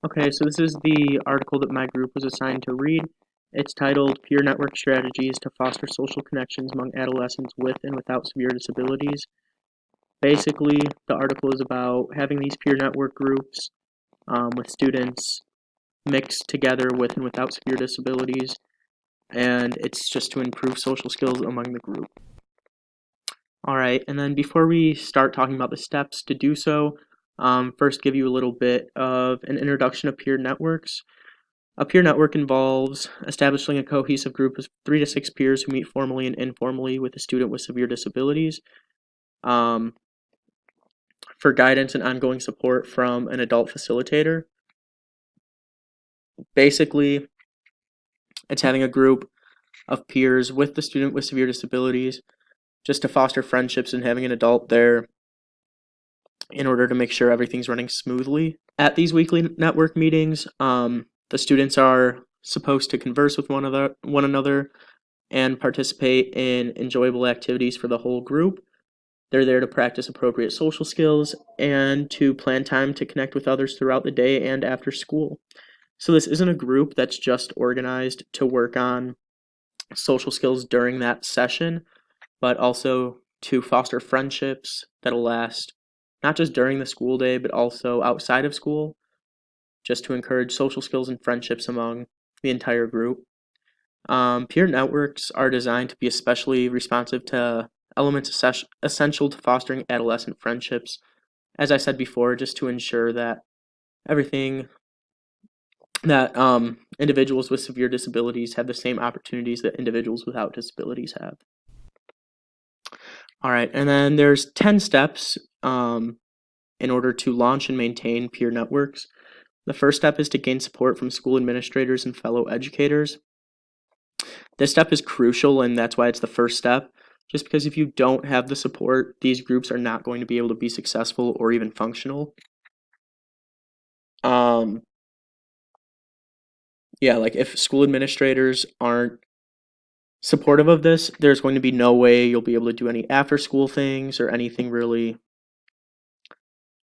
Okay, so this is the article that my group was assigned to read. It's titled Peer Network Strategies to Foster Social Connections Among Adolescents with and Without Severe Disabilities. Basically, the article is about having these peer network groups with students mixed together with and without severe disabilities, and it's just to improve social skills among the group. All right, and then before we start talking about the steps to do so, first give you a little bit of an introduction of peer networks. A peer network involves establishing a cohesive group of 3 to 6 peers who meet formally and informally with a student with severe disabilities um, for guidance and ongoing support from an adult facilitator. Basically, it's having a group of peers with the student with severe disabilities just to foster friendships and having an adult there in order to make sure everything's running smoothly. At these weekly network meetings, the students are supposed to converse with one another and participate in enjoyable activities for the whole group. They're there to practice appropriate social skills and to plan time to connect with others throughout the day and after school. So this isn't a group that's just organized to work on social skills during that session, but also to foster friendships that'll last not just during the school day, but also outside of school, just to encourage social skills and friendships among the entire group. Peer networks are designed to be especially responsive to elements essential to fostering adolescent friendships. As I said before, just to ensure that everything that individuals with severe disabilities have the same opportunities that individuals without disabilities have. All right, and then there's 10 steps in order to launch and maintain peer networks. The first step is to gain support from school administrators and fellow educators. This step is crucial, and that's why it's the first step. Just because if you don't have the support, these groups are not going to be able to be successful or even functional. Yeah, like if school administrators aren't supportive of this, there's going to be no way you'll be able to do any after school things or anything really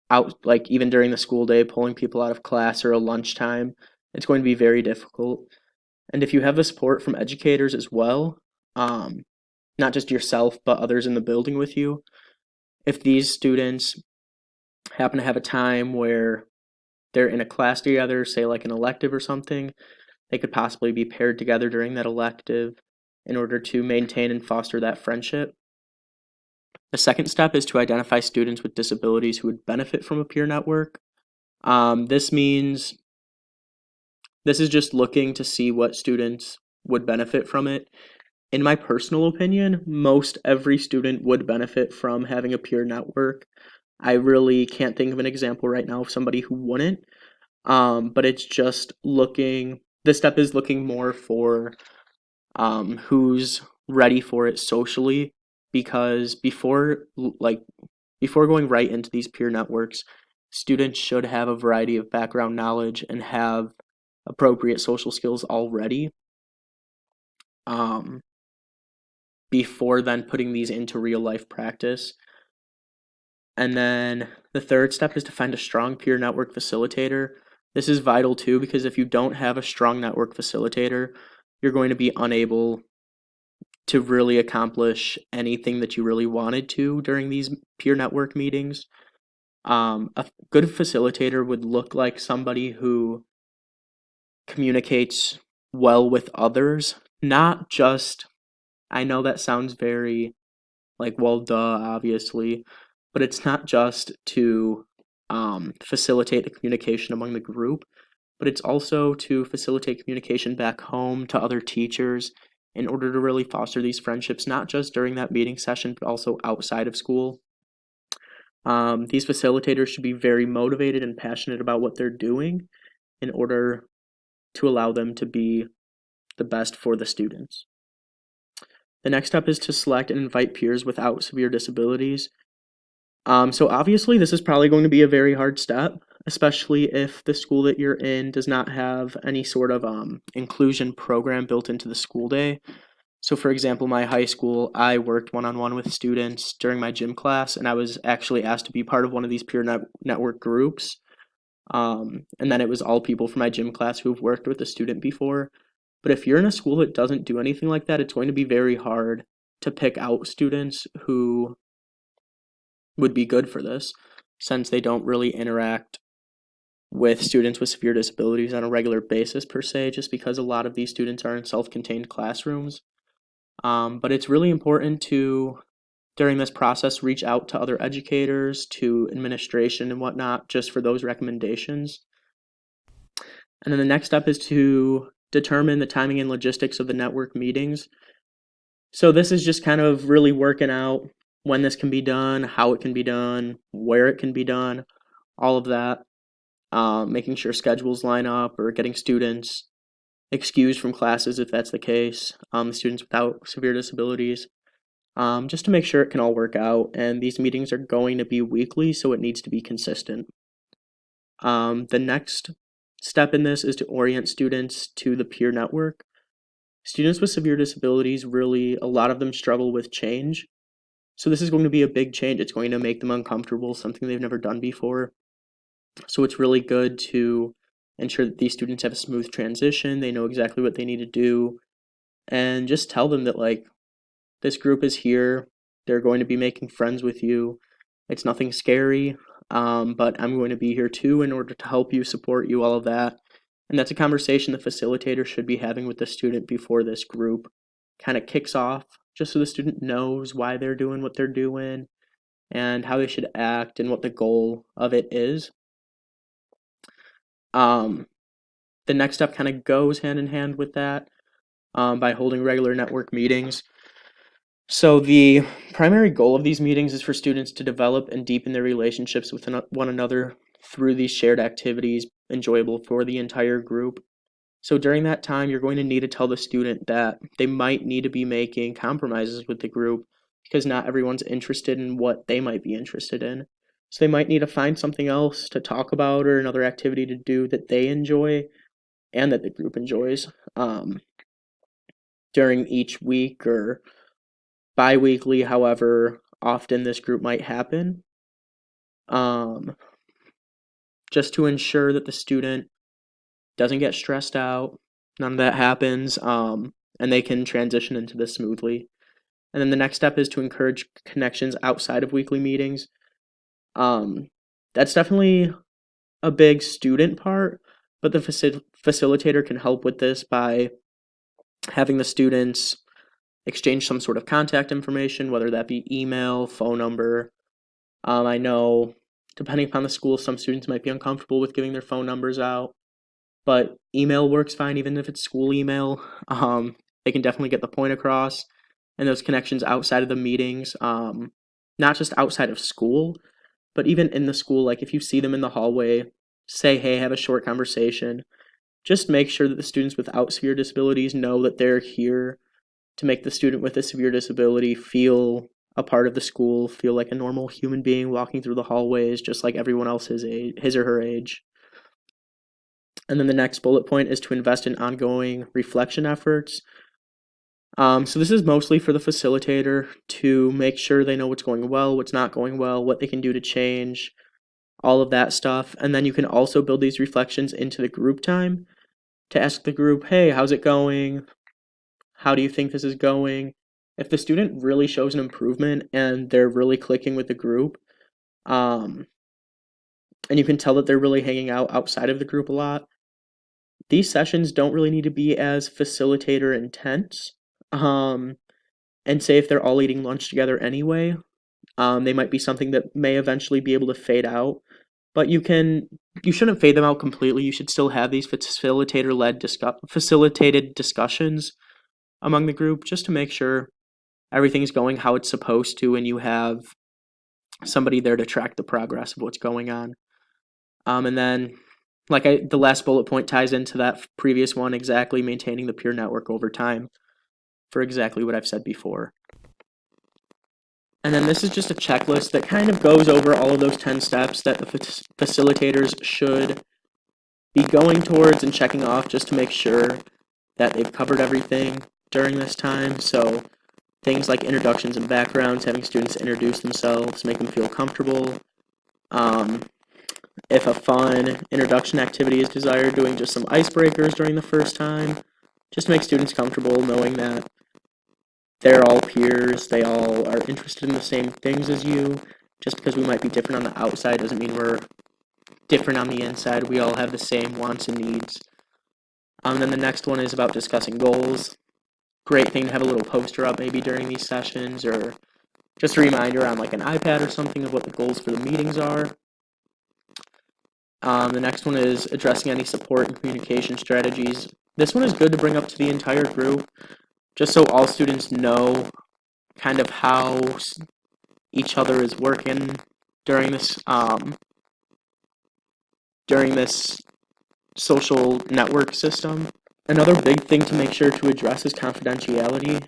out, like even during the school day, pulling people out of class or a lunchtime. It's going to be very difficult. And if you have the support from educators as well, not just yourself, but others in the building with you, if these students happen to have a time where they're in a class together, say like an elective or something, they could possibly be paired together during that elective in order to maintain and foster that friendship. The second step is to identify students with disabilities who would benefit from a peer network. This means this is just looking to see what students would benefit from it. In my personal opinion, most every student would benefit from having a peer network. I really can't think of an example right now of somebody who wouldn't. But it's just looking, this step is looking more for who's ready for it socially, because before going right into these peer networks, students should have a variety of background knowledge and have appropriate social skills already. Before then putting these into real life practice. And then the third step is to find a strong peer network facilitator. This is vital too, because if you don't have a strong network facilitator, you're going to be unable to really accomplish anything that you really wanted to during these peer network meetings. A good facilitator would look like somebody who communicates well with others, not just, I know that sounds very like, well, duh, obviously, but it's not just to facilitate the communication among the group, but it's also to facilitate communication back home to other teachers in order to really foster these friendships, not just during that meeting session, but also outside of school. These facilitators should be very motivated and passionate about what they're doing in order to allow them to be the best for the students. The next step is to select and invite peers without severe disabilities. So obviously this is probably going to be a very hard step, especially if the school that you're in does not have any sort of inclusion program built into the school day. So for example, my high school, I worked one-on-one with students during my gym class, and I was actually asked to be part of one of these peer network groups. And then it was all people from my gym class who've worked with the student before. But if you're in a school that doesn't do anything like that, it's going to be very hard to pick out students who would be good for this, since they don't really interact with students with severe disabilities on a regular basis per se, just because a lot of these students are in self-contained classrooms. But it's really important to, during this process, reach out to other educators, to administration and whatnot, just for those recommendations. And then the next step is to determine the timing and logistics of the network meetings. So this is just kind of really working out when this can be done, how it can be done, where it can be done, all of that. Making sure schedules line up, or getting students excused from classes if that's the case, students without severe disabilities, just to make sure it can all work out. And these meetings are going to be weekly, so it needs to be consistent. The next step in this is to orient students to the peer network. Students with severe disabilities, really, a lot of them struggle with change. So this is going to be a big change. It's going to make them uncomfortable, something they've never done before. So it's really good to ensure that these students have a smooth transition, they know exactly what they need to do, and just tell them that, like, this group is here, they're going to be making friends with you, it's nothing scary, but I'm going to be here too in order to help you, support you, all of that. And that's a conversation the facilitator should be having with the student before this group kind of kicks off, just so the student knows why they're doing what they're doing and how they should act and what the goal of it is. The next step kind of goes hand in hand with that, by holding regular network meetings. So the primary goal of these meetings is for students to develop and deepen their relationships with one another through these shared activities, enjoyable for the entire group. So during that time, you're going to need to tell the student that they might need to be making compromises with the group, because not everyone's interested in what they might be interested in. So they might need to find something else to talk about, or another activity to do that they enjoy and that the group enjoys, during each week or bi-weekly, however often this group might happen, just to ensure that the student doesn't get stressed out, none of that happens, and they can transition into this smoothly. And then the next step is to encourage connections outside of weekly meetings. That's definitely a big student part, but the facilitator can help with this by having the students exchange some sort of contact information, whether that be email, phone number. I know, depending upon the school, some students might be uncomfortable with giving their phone numbers out, but email works fine, even if it's school email. They can definitely get the point across, and those connections outside of the meetings, not just outside of school, but even in the school. Like, if you see them in the hallway, say hey, have a short conversation. Just make sure that the students without severe disabilities know that they're here to make the student with a severe disability feel a part of the school, feel like a normal human being walking through the hallways, just like everyone else his or her age. And then the next bullet point is to invest in ongoing reflection efforts. So this is mostly for the facilitator to make sure they know what's going well, what's not going well, what they can do to change, all of that stuff. And then you can also build these reflections into the group time to ask the group, hey, how's it going? How do you think this is going? If the student really shows an improvement and they're really clicking with the group, and you can tell that they're really hanging out outside of the group a lot, these sessions don't really need to be as facilitator intense. And say if they're all eating lunch together anyway, they might be something that may eventually be able to fade out. But you shouldn't fade them out completely. You should still have these facilitated discussions among the group, just to make sure everything's going how it's supposed to, and you have somebody there to track the progress of what's going on. And then, the last bullet point ties into that previous one exactly, maintaining the peer network over time, for exactly what I've said before. And then this is just a checklist that kind of goes over all of those 10 steps that the facilitators should be going towards and checking off, just to make sure that they've covered everything during this time. So things like introductions and backgrounds, having students introduce themselves, make them feel comfortable. If a fun introduction activity is desired, doing just some icebreakers during the first time, just to make students comfortable knowing that they're all peers, they all are interested in the same things as you. Just because we might be different on the outside doesn't mean we're different on the inside. We all have the same wants and needs. Then the next one is about discussing goals. Great thing to have a little poster up maybe during these sessions, or just a reminder on like an iPad or something of what the goals for the meetings are. The next one is addressing any support and communication strategies. This one is good to bring up to the entire group, just so all students know kind of how each other is working during this social network system. Another big thing to make sure to address is confidentiality.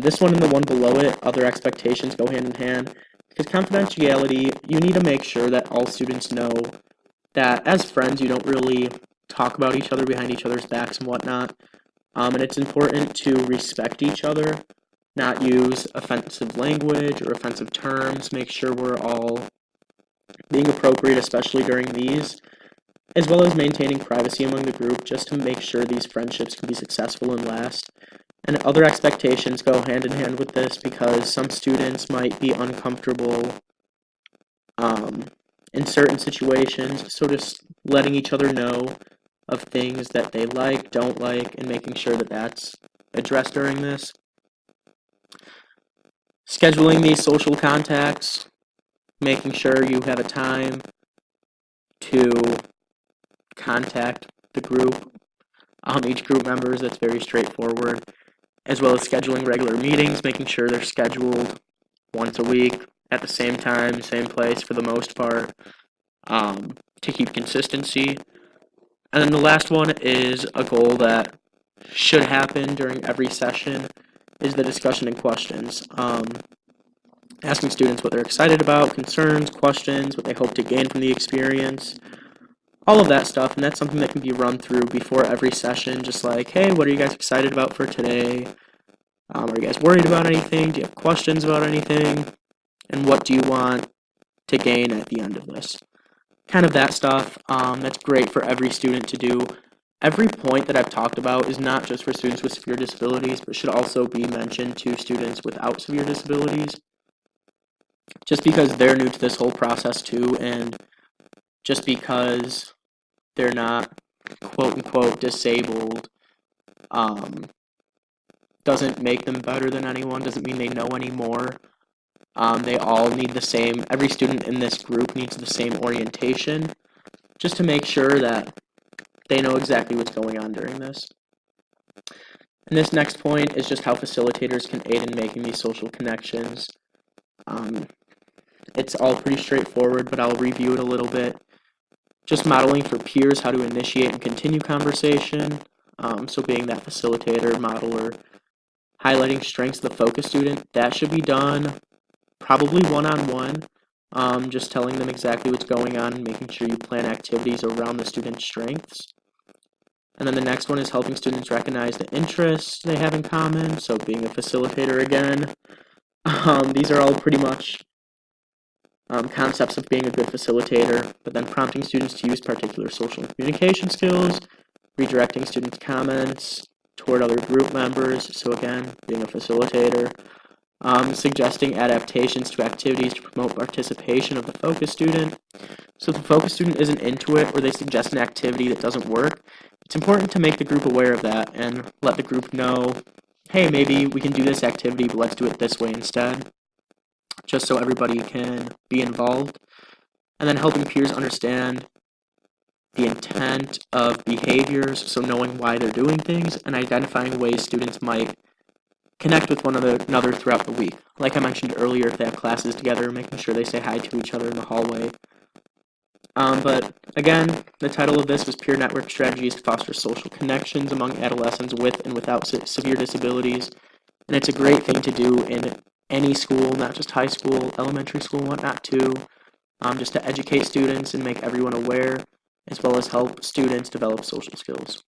This one and the one below it, other expectations, go hand in hand. Because confidentiality, you need to make sure that all students know that as friends, you don't really talk about each other behind each other's backs and whatnot. And it's important to respect each other, not use offensive language or offensive terms. Make sure we're all being appropriate, especially during these, as well as maintaining privacy among the group just to make sure these friendships can be successful and last. And other expectations go hand in hand with this because some students might be uncomfortable in certain situations, so just letting each other know of things that they like, don't like, and making sure that that's addressed during this. Scheduling these social contacts, making sure you have a time to contact the group, each group members, that's very straightforward, as well as scheduling regular meetings, making sure they're scheduled once a week at the same time, same place for the most part, to keep consistency. And then the last one is a goal that should happen during every session is the discussion and questions. Asking students what they're excited about, concerns, questions, what they hope to gain from the experience, all of that stuff, and that's something that can be run through before every session, just like, hey, what are you guys excited about for today? Are you guys worried about anything? Do you have questions about anything? And what do you want to gain at the end of this? Kind of that stuff. That's great for every student to do. Every point that I've talked about is not just for students with severe disabilities, but should also be mentioned to students without severe disabilities, just because they're new to this whole process too, and just because they're not quote-unquote disabled doesn't make them better than anyone, doesn't mean they know any more. They all need the same, every student in this group needs the same orientation, just to make sure that they know exactly what's going on during this. And this next point is just how facilitators can aid in making these social connections. It's all pretty straightforward, but I'll review it a little bit. Just modeling for peers how to initiate and continue conversation. So being that facilitator, modeler, highlighting strengths of the focus student, that should be done probably one-on-one, just telling them exactly what's going on and making sure you plan activities around the student's strengths. And then the next one is helping students recognize the interests they have in common, so being a facilitator again. These are all pretty much concepts of being a good facilitator, but then prompting students to use particular social communication skills, redirecting students' comments toward other group members, so again, being a facilitator, suggesting adaptations to activities to promote participation of the focus student. So if the focus student isn't into it or they suggest an activity that doesn't work, it's important to make the group aware of that and let the group know, hey, maybe we can do this activity, but let's do it this way instead, just so everybody can be involved. And then helping peers understand the intent of behaviors, so knowing why they're doing things and identifying ways students might connect with one another throughout the week. Like I mentioned earlier, if they have classes together, making sure they say hi to each other in the hallway. But again, the title of this was Peer Network Strategies to Foster Social Connections Among Adolescents with and Without Severe Disabilities. And it's a great thing to do in any school, not just high school, elementary school, and whatnot too, just to educate students and make everyone aware, as well as help students develop social skills.